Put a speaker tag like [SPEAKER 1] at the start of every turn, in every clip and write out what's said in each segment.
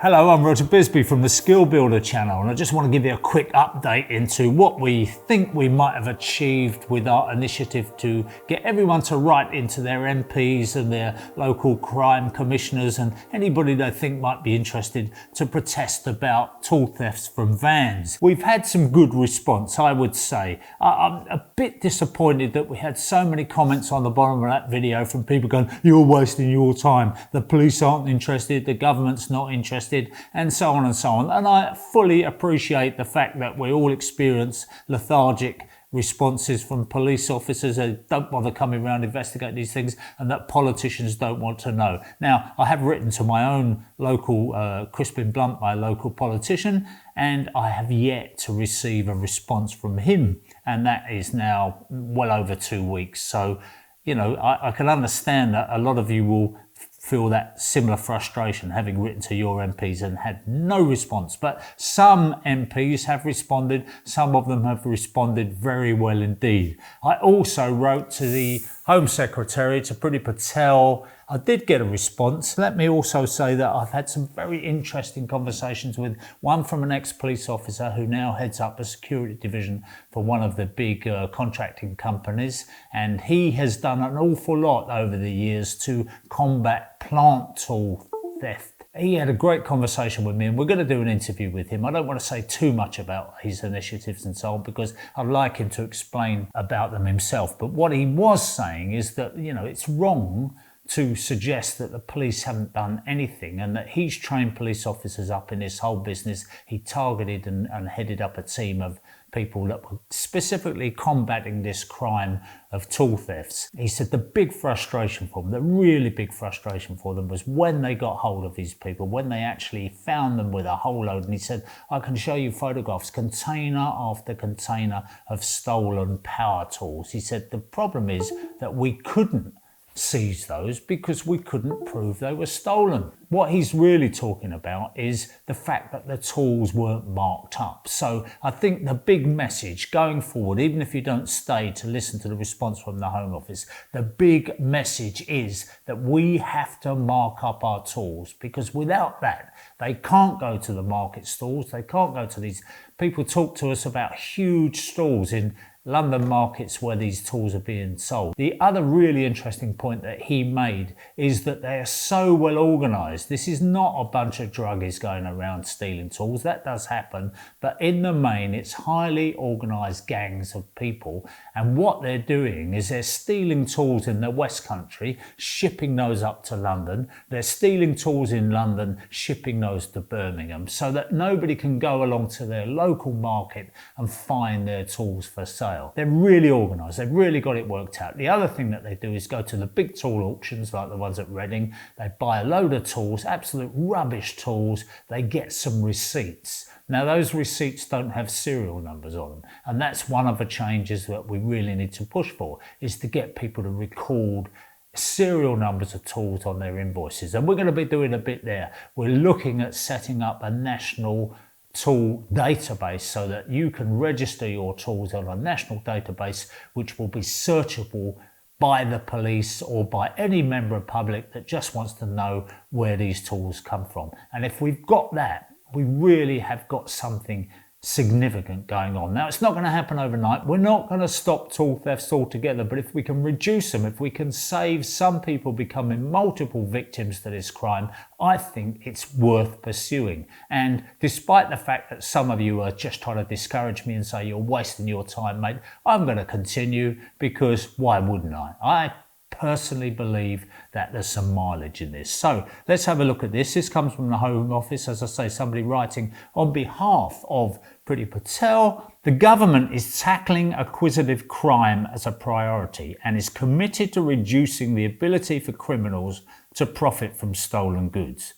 [SPEAKER 1] Hello, I'm Roger Bisbee from the Skill Builder channel, and I just want to give you a quick update into what we think we might have achieved with our initiative to get everyone to write into their MPs and their local crime commissioners and anybody they think might be interested to protest about tool thefts from vans. We've had some good response, I would say. I'm a bit disappointed that we had so many comments on the bottom of that video from people going, "You're wasting your time, the police aren't interested, the government's not interested," and so on and so on. And I fully appreciate the fact that we all experience lethargic responses from police officers who don't bother coming around investigate these things, and that politicians don't want to know. Now, I have written to my own local, Crispin Blunt, my local politician, and I have yet to receive a response from him. And that is now well over 2 weeks. So, you know, I can understand that a lot of you will feel that similar frustration having written to your MPs and had no response. But some MPs have responded, some of them have responded very well indeed. I also wrote to the Home Secretary, to Priti Patel. I did get a response. Let me also say that I've had some very interesting conversations with one from an ex-police officer who now heads up a security division for one of the big contracting companies, and he has done an awful lot over the years to combat plant tool theft. He had a great conversation with me, and we're going to do an interview with him. I don't want to say too much about his initiatives and so on, because I'd like him to explain about them himself. But what he was saying is that, you know, it's wrong to suggest that the police haven't done anything, and that he's trained police officers up in this whole business. He targeted and headed up a team of people that were specifically combating this crime of tool thefts. He said the big frustration for them, the really big frustration for them, was when they got hold of these people, when they actually found them with a whole load. And he said, I can show you photographs, container after container of stolen power tools. He said the problem is that we couldn't seize those because we couldn't prove they were stolen. What he's really talking about is the fact that the tools weren't marked up. So I think the big message going forward, even if you don't stay to listen to the response from the Home Office, the big message is that we have to mark up our tools, because without that, they can't go to the market stalls. They can't go to these. People talk to us about huge stalls in London markets where these tools are being sold. The other really interesting point that he made is that they are so well organised. This is not a bunch of druggies going around stealing tools. That does happen, but in the main it's highly organised gangs of people, and what they're doing is they're stealing tools in the West Country, shipping those up to London. They're stealing tools in London, shipping those to Birmingham, so that nobody can go along to their local market and find their tools for sale. They're really organised, they've really got it worked out. The other thing that they do is go to the big tool auctions like the ones at Reading. They buy a load of tools, absolute rubbish tools. They get some receipts. Now those receipts don't have serial numbers on them, and that's one of the changes that we really need to push for, is to get people to record serial numbers of tools on their invoices. And we're going to be doing a bit there. We're looking at setting up a national tool database so that you can register your tools on a national database, which will be searchable by the police or by any member of public that just wants to know where these tools come from. And if we've got that, we really have got something significant going on. Now, it's not going to happen overnight. We're not going to stop tool thefts altogether, but if we can reduce them, if we can save some people becoming multiple victims to this crime, I think it's worth pursuing. And despite the fact that some of you are just trying to discourage me and say you're wasting your time, mate, I'm going to continue, because why wouldn't I? I personally believe that there's some mileage in this. So let's have a look at this. This comes from the Home Office, as I say, somebody writing on behalf of Priti Patel. The government is tackling acquisitive crime as a priority and is committed to reducing the ability for criminals to profit from stolen goods.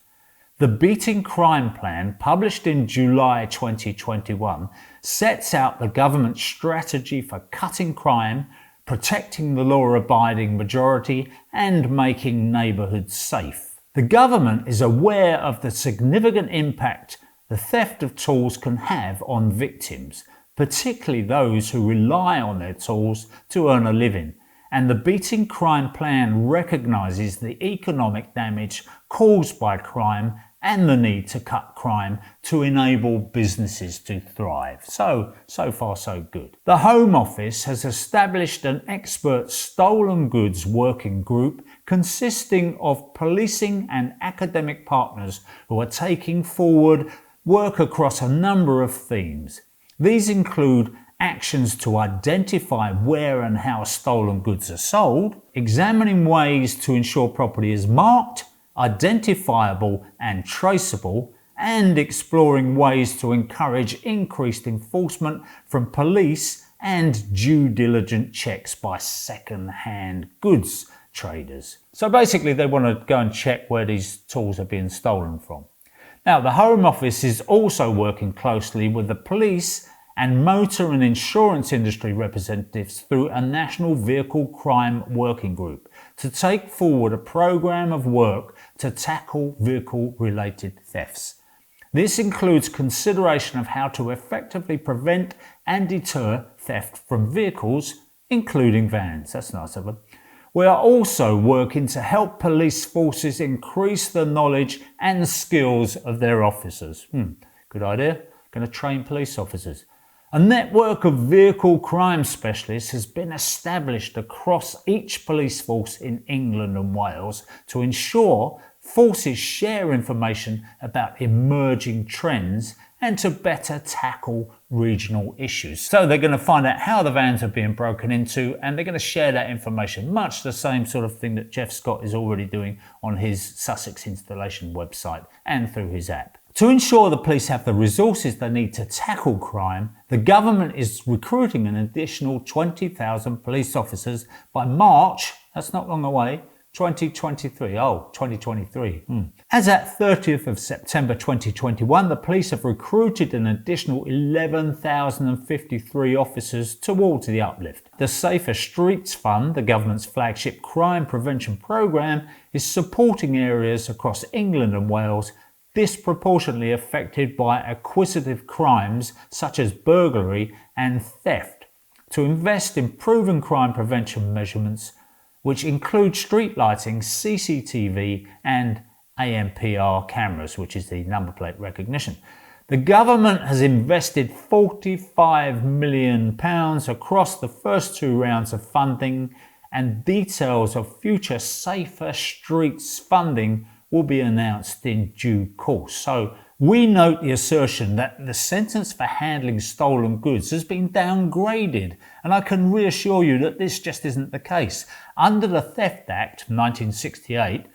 [SPEAKER 1] The Beating Crime Plan, published in July 2021, sets out the government's strategy for cutting crime, protecting the law-abiding majority, and making neighbourhoods safe. The government is aware of the significant impact the theft of tools can have on victims, particularly those who rely on their tools to earn a living, and the Beating Crime Plan recognises the economic damage caused by crime and the need to cut crime to enable businesses to thrive. So far so good. The Home Office has established an expert stolen goods working group consisting of policing and academic partners who are taking forward work across a number of themes. These include actions to identify where and how stolen goods are sold, examining ways to ensure property is marked, identifiable and traceable, and exploring ways to encourage increased enforcement from police and due diligence checks by second-hand goods traders. So basically they want to go and check where these tools are being stolen from. Now, the Home Office is also working closely with the police and motor and insurance industry representatives through a national vehicle crime working group to take forward a program of work to tackle vehicle-related thefts. This includes consideration of how to effectively prevent and deter theft from vehicles, including vans. That's nice of them. We are also working to help police forces increase the knowledge and skills of their officers. Good idea. Going to train police officers. A network of vehicle crime specialists has been established across each police force in England and Wales to ensure forces share information about emerging trends and to better tackle regional issues. So they're going to find out how the vans are being broken into, and they're going to share that information, much the same sort of thing that Jeff Scott is already doing on his Sussex installation website and through his app. To ensure the police have the resources they need to tackle crime, the government is recruiting an additional 20,000 police officers by March, that's not long away, 2023. As at 30th of September 2021, the police have recruited an additional 11,053 officers towards the uplift. The Safer Streets Fund, the government's flagship crime prevention programme, is supporting areas across England and Wales disproportionately affected by acquisitive crimes such as burglary and theft, to invest in proven crime prevention measurements which include street lighting, CCTV and ANPR cameras, which is the number plate recognition. The government has invested £45 million across the first two rounds of funding, and details of future Safer Streets funding will be announced in due course. So we note the assertion that the sentence for handling stolen goods has been downgraded, and I can reassure you that this just isn't the case. Under the Theft Act 1968,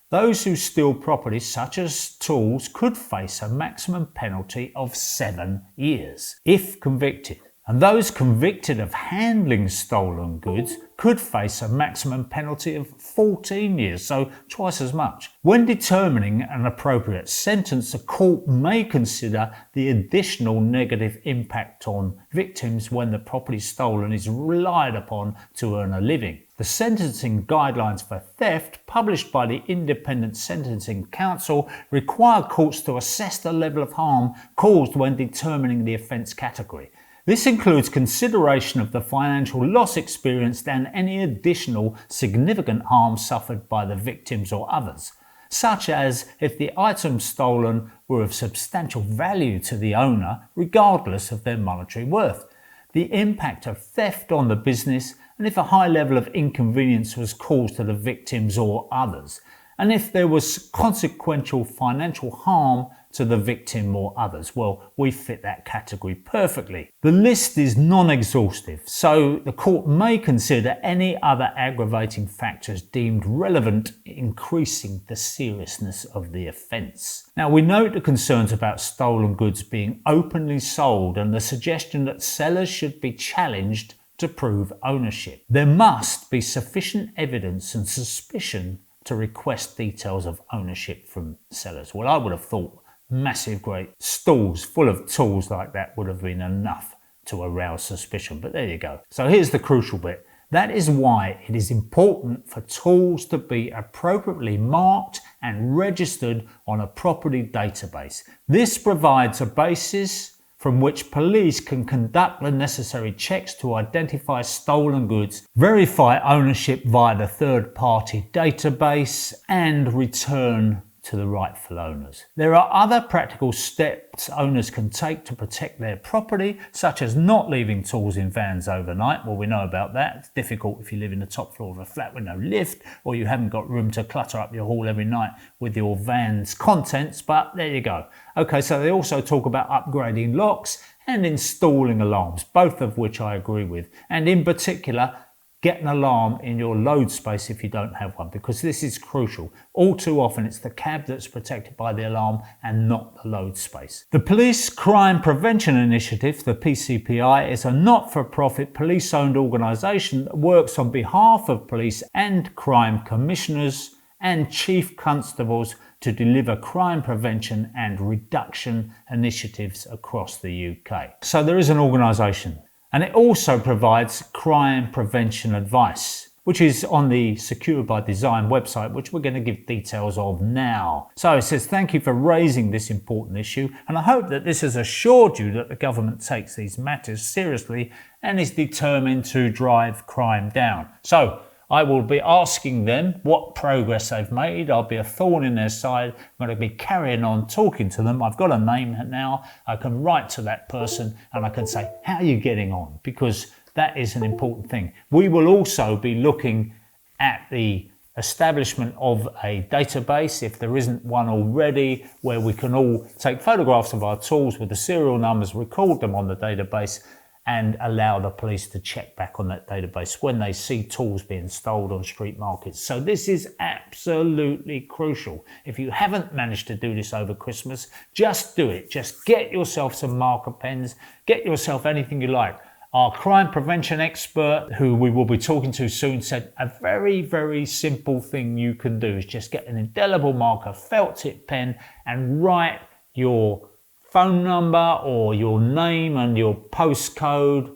[SPEAKER 1] those who steal property such as tools could face a maximum penalty of 7 years if convicted. And those convicted of handling stolen goods could face a maximum penalty of 14 years, so twice as much. When determining an appropriate sentence, a court may consider the additional negative impact on victims when the property stolen is relied upon to earn a living. The sentencing guidelines for theft, published by the Independent Sentencing Council, require courts to assess the level of harm caused when determining the offence category. This includes consideration of the financial loss experienced and any additional significant harm suffered by the victims or others, such as if the items stolen were of substantial value to the owner regardless of their monetary worth, the impact of theft on the business, and if a high level of inconvenience was caused to the victims or others, and if there was consequential financial harm to the victim or others. Well, we fit that category perfectly. The list is non-exhaustive, so the court may consider any other aggravating factors deemed relevant, increasing the seriousness of the offence. Now, we note the concerns about stolen goods being openly sold and the suggestion that sellers should be challenged to prove ownership. There must be sufficient evidence and suspicion to request details of ownership from sellers. Well, I would have thought massive great stalls full of tools like that would have been enough to arouse suspicion, but there you go. So here's the crucial bit. That is why it is important for tools to be appropriately marked and registered on a property database. This provides a basis from which police can conduct the necessary checks to identify stolen goods, verify ownership via the third-party database, and return to the rightful owners. There are other practical steps owners can take to protect their property, such as not leaving tools in vans overnight. Well, we know about that. It's difficult if you live in the top floor of a flat with no lift, or you haven't got room to clutter up your hall every night with your van's contents, but there you go. Okay, so they also talk about upgrading locks and installing alarms, both of which I agree with. And in particular, get an alarm in your load space if you don't have one, because this is crucial. All too often it's the cab that's protected by the alarm and not the load space. The Police Crime Prevention Initiative, the PCPI, is a not-for-profit police-owned organisation that works on behalf of police and crime commissioners and chief constables to deliver crime prevention and reduction initiatives across the UK. So there is an organisation. And it also provides crime prevention advice, which is on the Secure by Design website, which we're going to give details of now. So it says, thank you for raising this important issue, and I hope that this has assured you that the government takes these matters seriously and is determined to drive crime down. So I will be asking them what progress they've made. I'll be a thorn in their side. I'm going to be carrying on talking to them. I've got a name now. I can write to that person and I can say, how are you getting on? Because that is an important thing. We will also be looking at the establishment of a database, if there isn't one already, where we can all take photographs of our tools with the serial numbers, record them on the database, and allow the police to check back on that database when they see tools being sold on street markets. So this is absolutely crucial. If you haven't managed to do this over Christmas, just do it. Just get yourself some marker pens, get yourself anything you like. Our crime prevention expert, who we will be talking to soon, said a very, very simple thing you can do is just get an indelible marker, felt tip pen, and write your phone number or your name and your postcode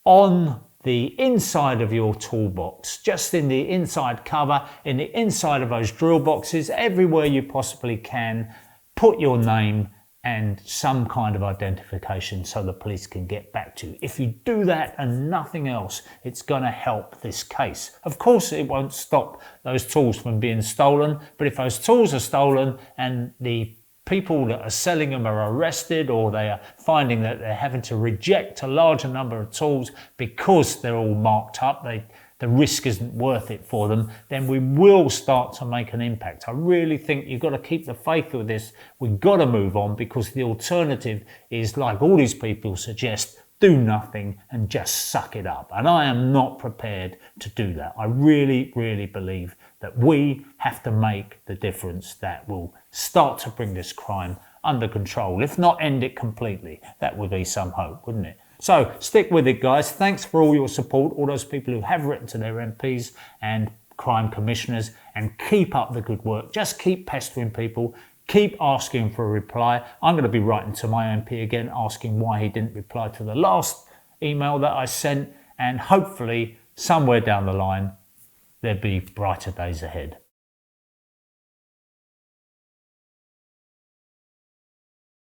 [SPEAKER 1] on the inside of your toolbox, just in the inside cover, in the inside of those drill boxes, everywhere you possibly can. Put your name and some kind of identification so the police can get back to you. If you do that and nothing else, it's going to help this case. Of course, it won't stop those tools from being stolen, but if those tools are stolen and the people that are selling them are arrested, or they are finding that they're having to reject a larger number of tools because they're all marked up, the risk isn't worth it for them, then we will start to make an impact. I really think you've got to keep the faith with this. We've got to move on, because the alternative is, like all these people suggest, do nothing and just suck it up. And I am not prepared to do that. I really, really believe that we have to make the difference that will start to bring this crime under control. If not end it completely, that would be some hope, wouldn't it? So stick with it, guys. Thanks for all your support, all those people who have written to their MPs and crime commissioners, and keep up the good work. Just keep pestering people. Keep asking for a reply. I'm going to be writing to my MP again, asking why he didn't reply to the last email that I sent, and hopefully somewhere down the line there'll be brighter days ahead.